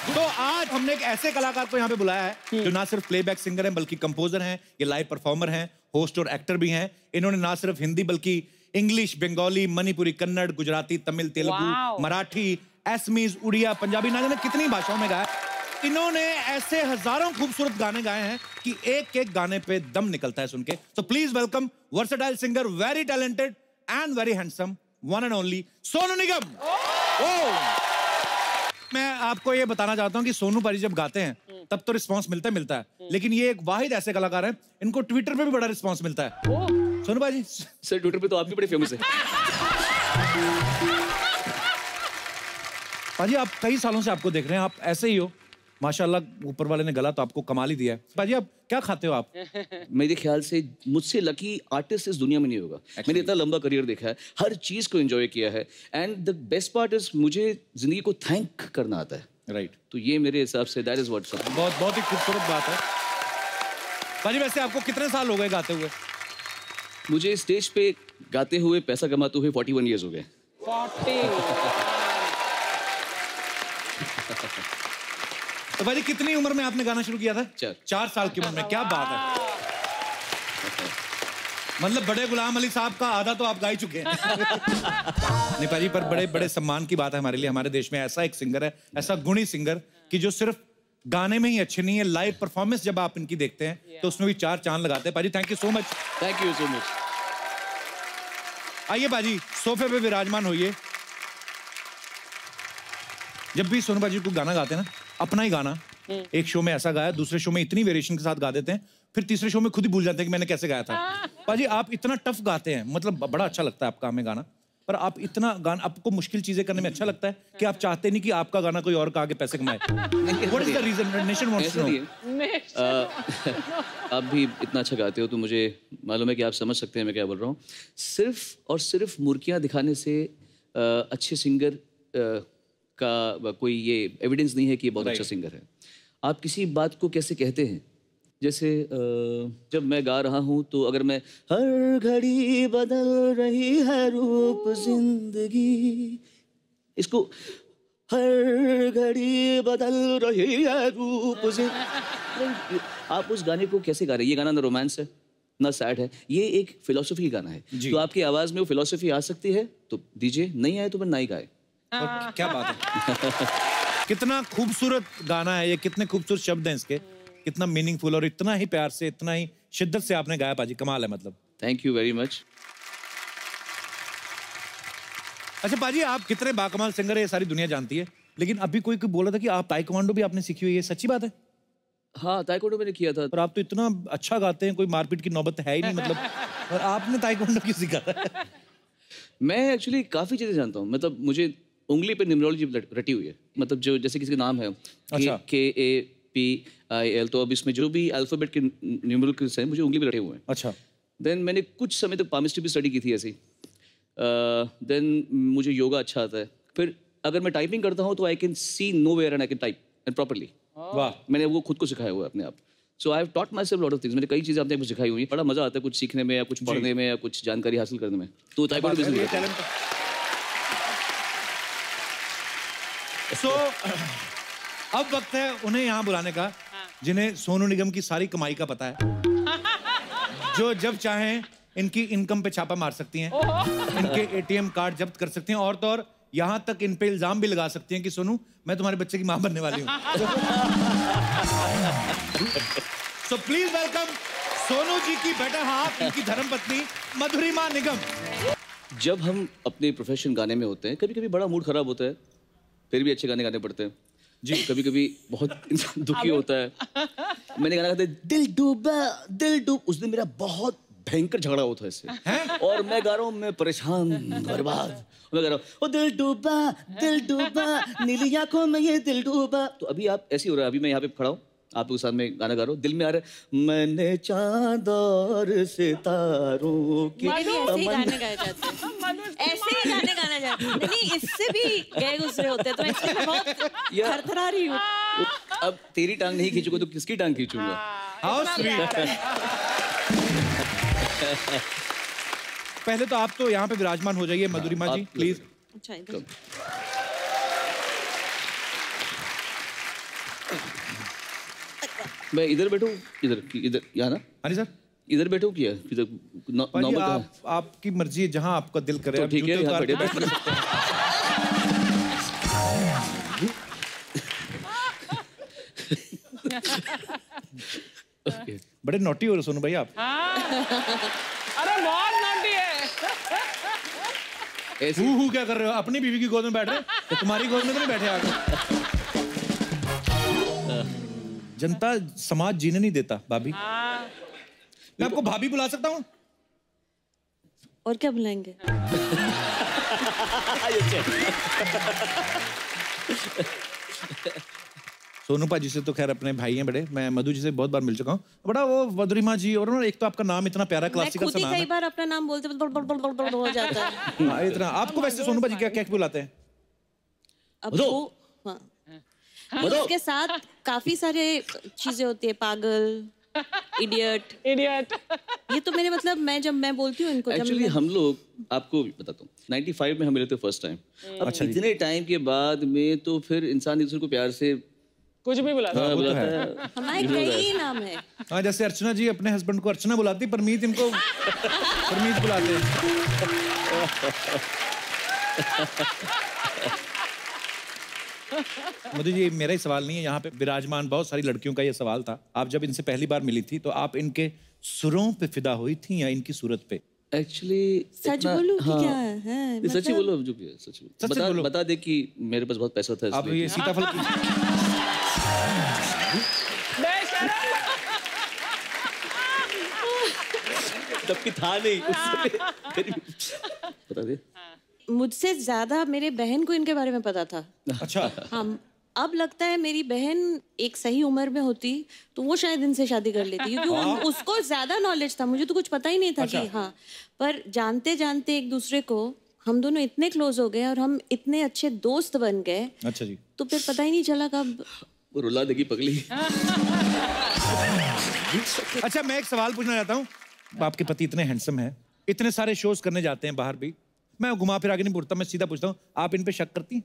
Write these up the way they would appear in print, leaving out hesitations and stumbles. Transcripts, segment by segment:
तो आज हमने एक ऐसे कलाकार को यहाँ पे बुलाया है जो ना सिर्फ प्लेबैक सिंगर हैं बल्कि कंपोजर हैं, ये लाइव परफॉर्मर हैं, होस्ट और एक्टर भी हैं। इन्होंने ना सिर्फ हिंदी बल्कि इंग्लिश, बंगाली, मणिपुरी, कन्नड़, गुजराती, तमिल, तेलुगु, मराठी, असमीज, उड़िया, पंजाबी, ना जाने कितनी भाषाओं में गाया। इन्होंने ऐसे हजारों खूबसूरत गाने गाए हैं कि एक एक गाने पे दम निकलता है सुन के। तो please welcome versatile singer, very talented and very handsome, one and only Sonu Nigam. मैं आपको ये बताना चाहता हूँ कि सोनू पाजी जब गाते हैं तब तो रिस्पांस मिलता है, लेकिन ये एक वाहिद ऐसे कलाकार हैं, इनको ट्विटर पे भी बड़ा रिस्पांस मिलता है। सोनू पाजी सर ट्विटर पे तो आप भी बड़े फेमस है। पाजी आप कई सालों से आपको देख रहे हैं, आप ऐसे ही हो माशाल्लाह, ऊपर वाले ने गला तो आपको कमाल ही दिया है। पाजी आप क्या खाते हो आप? मेरे ख्याल से मुझसे लकी आर्टिस्ट इस दुनिया में नहीं होगा। मैंने इतना लंबा करियर देखा है, हर चीज को एंजॉय किया है, and the best part is मुझे जिंदगी को थैंक करना आता है। राइट तो ये मेरे हिसाब say that is what's up. बहुत ही खूबसूरत बात है। पाजी वैसे आपको कितने साल हो गए गाते हुए? मुझे स्टेज पे गाते हुए, पैसा कमाते हुए 41 ईयर्स हो गए। 40। तो भाई कितनी उम्र में आपने गाना शुरू किया था? 4 साल की उम्र में। क्या बात है, मतलब बड़े गुलाम अली साहब का आधा तो आप गा ही चुके हैं। नहीं पाजी, पर बड़े बड़े सम्मान की बात है हमारे लिए, हमारे देश में ऐसा एक सिंगर है, ऐसा गुणी सिंगर कि जो सिर्फ गाने में ही अच्छे नहीं है, लाइव परफॉर्मेंस जब आप इनकी देखते हैं तो उसमें भी 4 चांद लगाते हैं। पाजी thank you so much. Thank you so much. आइए पाजी सोफे पे विराजमान होइए। जब भी सोनू पाजी को गाना गाते हैं ना, अपना ही गाना एक शो में ऐसा गाया, दूसरे शो में इतनी वेरिएशन के साथ गा देते हैं, फिर तीसरे शो में खुद ही भूल जाते हैं कि मैंने कैसे गाया था। पाजी आप इतना टफ गाते हैं, मतलब बड़ा अच्छा लगता है आपका हमें गाना, पर आप इतना गाना, आपको मुश्किल चीजें करने में अच्छा लगता है कि आप चाहते नहीं कि आपका गाना कोई और गा के पैसे कमाए? What is the reason? Nation wants to know. आप भी इतना अच्छा गाते हो तो मुझे मालूम है कि आप समझ सकते हैं मैं क्या बोल रहा हूँ। सिर्फ और सिर्फ मुर्कियाँ दिखाने से अच्छे सिंगर का कोई ये एविडेंस नहीं है कि ये बहुत अच्छा सिंगर है। आप किसी बात को कैसे कहते हैं, जैसे जब मैं गा रहा हूँ तो अगर मैं हर घड़ी बदल रही है रूप जिंदगी, इसको हर घड़ी बदल रही है रूप जिंदगी, आप उस गाने को कैसे गा रहे हैं? ये गाना ना रोमांस है ना सैड है, ये एक फिलोसफी गाना है। तो आपकी आवाज में वो फिलोसफी आ सकती है तो दीजिए, नहीं आए तो फिर ना ही गाए। क्या बात है। कितना खूबसूरत गाना है ये, कितने खूबसूरत शब्द हैं इसके, कितना मीनिंगफुल, और इतना ही प्यार से, इतना ही शिद्दत से आपने गाया पाजी, कमाल है मतलब। Thank you very much. अच्छा पाजी आप कितने बाकमाल सिंगर है ये सारी दुनिया जानती है, लेकिन अभी कोई बोला था कि आप ताइक्वांडो भी आपने सीखी हुई है, सच्ची बात है? हाँ ताइक्वांडो मैंने किया था। पर आप तो इतना अच्छा गाते हैं, कोई मारपीट की नौबत है ही नहीं मतलब, और आपने ताइक्वांडो क्यों सीखा था? मैं एक्चुअली काफी चीजें जानता हूँ, मतलब मुझे उंगली पे न्यूमरोलॉजी रटी हुई है, मतलब जो जैसे किसी का नाम है KAPIL, तो अब इसमें जो भी अल्फाबेट के न्यूमरल्स हैं मुझे उंगली पे रटे हुए हैं। अच्छा। देन मैंने कुछ समय तक पामिस्ट्री भी स्टडी की थी ऐसी। देन मुझे योगा अच्छा आता है। फिर अगर मैं टाइपिंग करता हूँ तो I can see nowhere and I can type and properly. वाह, मैंने वो खुद को सिखाया हुआ है अपने आप। So I have taught myself lot of things. मैंने कई चीजें अपने आप को सिखाई हुई है। बड़ा मजा आता है कुछ सीखने में या कुछ पढ़ने में या कुछ जानकारी हासिल करने में। तो ताइक्वांडो सो अब वक्त है उन्हें यहाँ बुलाने का जिन्हें सोनू निगम की सारी कमाई का पता है, जो जब चाहें इनकी इनकम पे छापा मार सकती हैं, इनके ATM कार्ड जब्त कर सकती हैं, और तो और यहाँ तक इन पे इल्जाम भी लगा सकती हैं कि सोनू मैं तुम्हारे बच्चे की मां बनने वाली हूँ। So please welcome Sonu ji की बेटर हाफ, इनकी धर्मपत्नी मधुरिमा निगम। जब हम अपने प्रोफेशन गाने में होते हैं, कभी कभी बड़ा मूड खराब होता है, फिर भी अच्छे गाने गाने पड़ते हैं जी। कभी कभी बहुत इंसान दुखी होता है। मैंने गाना गाते दिल डूबा दिल डूब, उस दिन मेरा बहुत भयंकर झगड़ा हुआ था इससे, और मैं गा रहा हूँ, मैं परेशान बर्बाद, मैं गा रहा हूँ ओ दिल डूबा नीली आंखों में ये दिल डूबा। तो अभी आप ऐसे ही हो रहा है, अभी मैं यहाँ पे खड़ा हूँ आपके साथ में गाना गा रहा हूँ, दिल में आ रहा है मैंने चांद और सितारों की ऐसे ही गाने गाए जाते हैं, ऐसे ही गाने गाने जाते हैं, नहीं इससे भी गए गुजरे होते हैं, तो इसलिए मैं बहुत थरथरा रही हूँ। अब तेरी टांग नहीं खींचूंगा तो किसकी टांग खींचूंगा? How sweet. पहले तो आप तो यहाँ पे विराजमान हो जाइए मधुरिमा जी प्लीज। मैं इधर बैठूं, इधर इधर यहाँ ना, हाँ जी सर, इधर बैठूं क्या, इधर नॉर्मल आपकी मर्जी है, जहाँ आपका दिल करे। तो ठीक है, यहाँ बैठ बड़े नोटी हो रहे सोनू भाई आप। अरे बहुत नोटी है। ऐसे हु क्या कर रहे हो? अपनी बीवी की गोद में बैठ रहे हो, तुम्हारी गोद में तो नहीं बैठे आगे। जनता समाज जीने नहीं देता भाभी। मैं आपको भाभी बुला सकता हूँ? और क्या बुलाएंगे? सोनू पाजी से तो खैर अपने भाई हैं बड़े, मैं मधु जी से बहुत बार मिल चुका हूँ। बड़ा वो मधुरिमा जी, और ना एक तो आपका नाम इतना प्यारा क्लासिकल सा नाम है। कई बार अपना नाम बोलते हो जाता है। हाँ, इतना आपको वैसे सोनू पाजी क्या क्या बुलाते हैं? अब वो हाँ, उसके साथ काफी सारे चीजें होती है, पागल, इडियट। ये तो मेरे मतलब जब मैं बोलती हूँ इनको। एक्चुअली हम लोग, आपको बताता हूँ, 95 में हम मिले थे फर्स्ट टाइम। अब इतने टाइम के बाद में तो फिर इंसान एक दूसरे को प्यार से कुछ भी बुलाता है। हमारे कई नाम है। हाँ, जैसे अर्चना जी अपने हस्बैंड को अर्चना बुलाती, परमीत इनको परमीत बुलाते हैं। मुझे ये मेरा ही सवाल नहीं है, यहाँ पे विराजमान बहुत सारी लड़कियों का ये सवाल था। आप जब इनसे पहली बार मिली थी तो आप इनके सुरों पे फिदा हुई थी या इनकी सूरत पे? एक्चुअली सच बोलूं कि क्या है? सच ही बोलो, जो भी है सच बोलो। बता दे कि मेरे पास बहुत पैसा था। अब ये सीताफल की तब की था नहीं, बता दे। मुझसे ज्यादा मेरे बहन को इनके बारे में पता था। अच्छा। हाँ, अब लगता है मेरी बहन एक सही उम्र में होती तो वो शायद इनसे शादी कर लेती, क्योंकि उसको ज्यादा नॉलेज था, मुझे तो कुछ पता ही नहीं था। कि हाँ, पर जानते जानते एक दूसरे को हम दोनों इतने क्लोज हो गए और हम इतने अच्छे दोस्त बन गए। अच्छा जी। तो फिर पता ही नहीं चला कब रुला देगी पगली। अच्छा, मैं एक सवाल पूछना चाहता हूँ। आपके पति इतने हैंडसम हैं, इतने सारे शोज करने जाते हैं बाहर भी, मैं घुमा फिरा के नहीं पूछता, मैं सीधा पूछता हूँ, आप इन पे शक करती?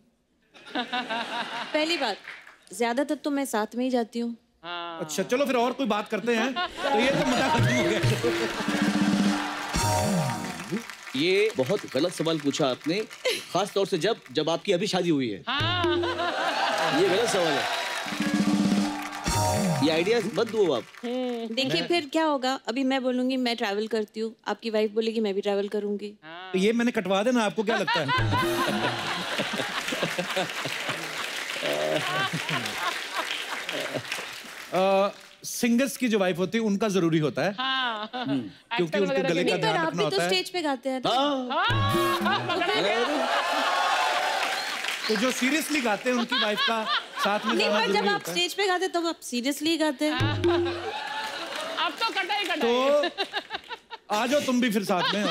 पहली बात, ज्यादातर तो मैं साथ में ही जाती हूँ। अच्छा, चलो फिर और कोई बात करते हैं। तो ये तो मुद्दा खत्म हो गया। ये बहुत गलत सवाल पूछा आपने, खास तौर से जब आपकी अभी शादी हुई है। ये गलत सवाल है, ये आइडिया मत दो आप। देखिए फिर क्या होगा, अभी मैं बोलूंगी मैं ट्रैवल करती हूँ, आपकी वाइफ बोलेगी मैं भी ट्रैवल करूंगी। तो ये मैंने कटवा देना, आपको क्या लगता है? सिंगर्स की जो वाइफ होती है उनका जरूरी होता है। क्योंकि उनके गले का ध्यान रखना होता है। तो स्टेज पे गाते हैं तो जो सीरियसली गाते हैं उनकी वाइफ का साथ में नहीं, गाना पर जब जरूरी आप होता है। स्टेज पे गाते तब आप सीरियसली गाते हैं। अब तो कटाई तो आ जाओ तुम भी फिर साथ में।